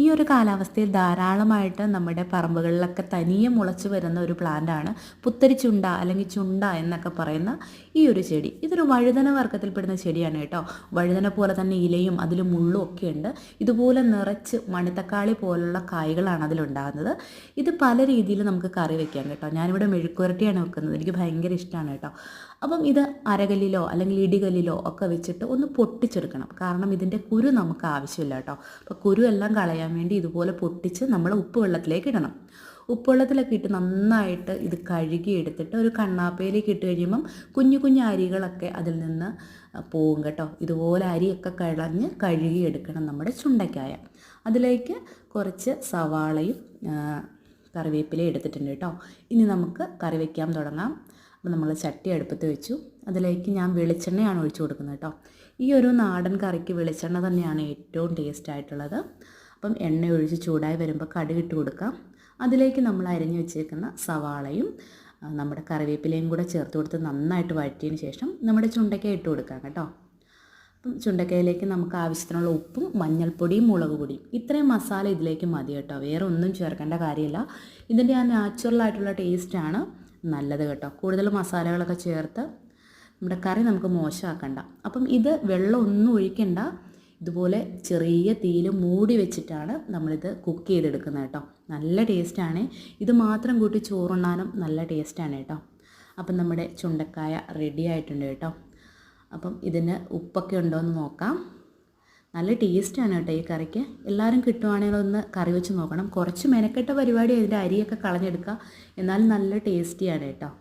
ഈ ഒരു കാലാവസ്ഥയിൽ ധാരാളമായിട്ട് നമ്മുടെ പറമ്പുകളിലൊക്കെ തനിയെ മുളച്ച് വരുന്ന ഒരു പ്ലാന്റാണ് പുത്തരിച്ചുണ്ട അല്ലെങ്കിൽ ചുണ്ട എന്നൊക്കെ പറയുന്ന ഈ ഒരു ചെടി. ഇതൊരു വഴുതന വർഗ്ഗത്തിൽപ്പെടുന്ന ചെടിയാണ് കേട്ടോ. വഴുതന പോലെ തന്നെ ഇലയും അതിൽ മുള്ളും ഒക്കെ ഉണ്ട്. ഇതുപോലെ നിറച്ച് മണിത്തക്കാളി പോലുള്ള കായ്കളാണ് അതിലുണ്ടാകുന്നത്. ഇത് പല രീതിയിൽ നമുക്ക് കറി വെക്കാം കേട്ടോ. ഞാനിവിടെ മെഴുക്കുവരട്ടിയാണ് വെക്കുന്നത്. എനിക്ക് ഭയങ്കര ഇഷ്ടമാണ് കേട്ടോ. അപ്പം ഇത് അരകല്ലിലോ അല്ലെങ്കിൽ ഇടികല്ലിലോ ഒക്കെ വെച്ചിട്ട് ഒന്ന് പൊട്ടിച്ചെടുക്കണം. കാരണം ഇതിൻ്റെ കുരു നമുക്ക് ആവശ്യമില്ല കേട്ടോ. അപ്പോൾ കുരു എല്ലാം കളയാൻ വേണ്ടി ഇതുപോലെ പൊട്ടിച്ച് നമ്മൾ ഉപ്പ് വെള്ളത്തിലേക്ക് ഇടണം. ഉപ്പ് വെള്ളത്തിലൊക്കെ ഇട്ട് നന്നായിട്ട് ഇത് കഴുകി എടുത്തിട്ട് ഒരു കണ്ണാപ്പയിലേക്ക് ഇട്ട് കഴിയുമ്പം കുഞ്ഞു കുഞ്ഞു അരികളൊക്കെ അതിൽ നിന്ന് പോവും കേട്ടോ. ഇതുപോലെ അരിയൊക്കെ കളഞ്ഞ് കഴുകി എടുക്കണം നമ്മുടെ ചുണ്ടക്കായ. അതിലേക്ക് കുറച്ച് സവാളയും കറിവേപ്പിലയും എടുത്തിട്ടുണ്ട് കേട്ടോ. ഇനി നമുക്ക് കറി വയ്ക്കാൻ തുടങ്ങാം. അപ്പോൾ നമ്മൾ ചട്ടി അടുപ്പത്ത് വെച്ചു. അതിലേക്ക് ഞാൻ വെളിച്ചെണ്ണയാണ് ഒഴിച്ചു കൊടുക്കുന്നത് കേട്ടോ. ഈ ഒരു നാടൻ കറിക്ക് വെളിച്ചെണ്ണ തന്നെയാണ് ഏറ്റവും ടേസ്റ്റ് ആയിട്ടുള്ളത്. അപ്പം എണ്ണ ഒഴിച്ച് ചൂടായി വരുമ്പോൾ കടുകിട്ട് കൊടുക്കാം. അതിലേക്ക് നമ്മൾ അരിഞ്ഞു വെച്ചേക്കുന്ന സവാളയും നമ്മുടെ കറിവേപ്പിലയും കൂടെ ചേർത്ത് കൊടുത്ത് നന്നായിട്ട് വഴറ്റിയതിന് ശേഷം നമ്മുടെ ചുണ്ടയ്ക്ക ഇട്ട് കൊടുക്കാം കേട്ടോ. അപ്പം ചുണ്ടക്കയിലേക്ക് നമുക്ക് ആവശ്യത്തിനുള്ള ഉപ്പും മഞ്ഞൾപ്പൊടിയും മുളക് പൊടിയും ഇത്രയും മസാല ഇതിലേക്ക് മതി കേട്ടോ. വേറെ ഒന്നും ചേർക്കേണ്ട കാര്യമില്ല. ഇതിൻ്റെ ആ നാച്ചുറലായിട്ടുള്ള ടേസ്റ്റാണ് നല്ലത് കേട്ടോ. കൂടുതൽ മസാലകളൊക്കെ ചേർത്ത് നമ്മുടെ കറി നമുക്ക് മോശമാക്കണ്ട. അപ്പം ഇത് വെള്ളം ഒന്നും ഒഴിക്കണ്ട. ഇതുപോലെ ചെറിയ തീയിൽ മൂടി വെച്ചിട്ടാണ് നമ്മളിത് കുക്ക് ചെയ്തെടുക്കുന്നത് കേട്ടോ. നല്ല ടേസ്റ്റാണ്. ഇത് മാത്രം കൂട്ടി ചോറുണ്ണാനും നല്ല ടേസ്റ്റാണ് കേട്ടോ. അപ്പം നമ്മുടെ ചുണ്ടക്കായ റെഡി ആയിട്ടുണ്ട് കേട്ടോ. അപ്പം ഇതിന് ഉപ്പൊക്കെ ഉണ്ടോ എന്ന് നോക്കാം. നല്ല ടേസ്റ്റാണ് കേട്ടോ ഈ കറിക്ക്. എല്ലാവരും കിട്ടുവാണെങ്കിൽ ഒന്ന് കറി വെച്ച് നോക്കണം. കുറച്ച് മെനക്കെട്ട പരിപാടി, അതിൻ്റെ അരിയൊക്കെ കളഞ്ഞെടുക്കുക. എന്നാലും നല്ല ടേസ്റ്റിയാണ് കേട്ടോ.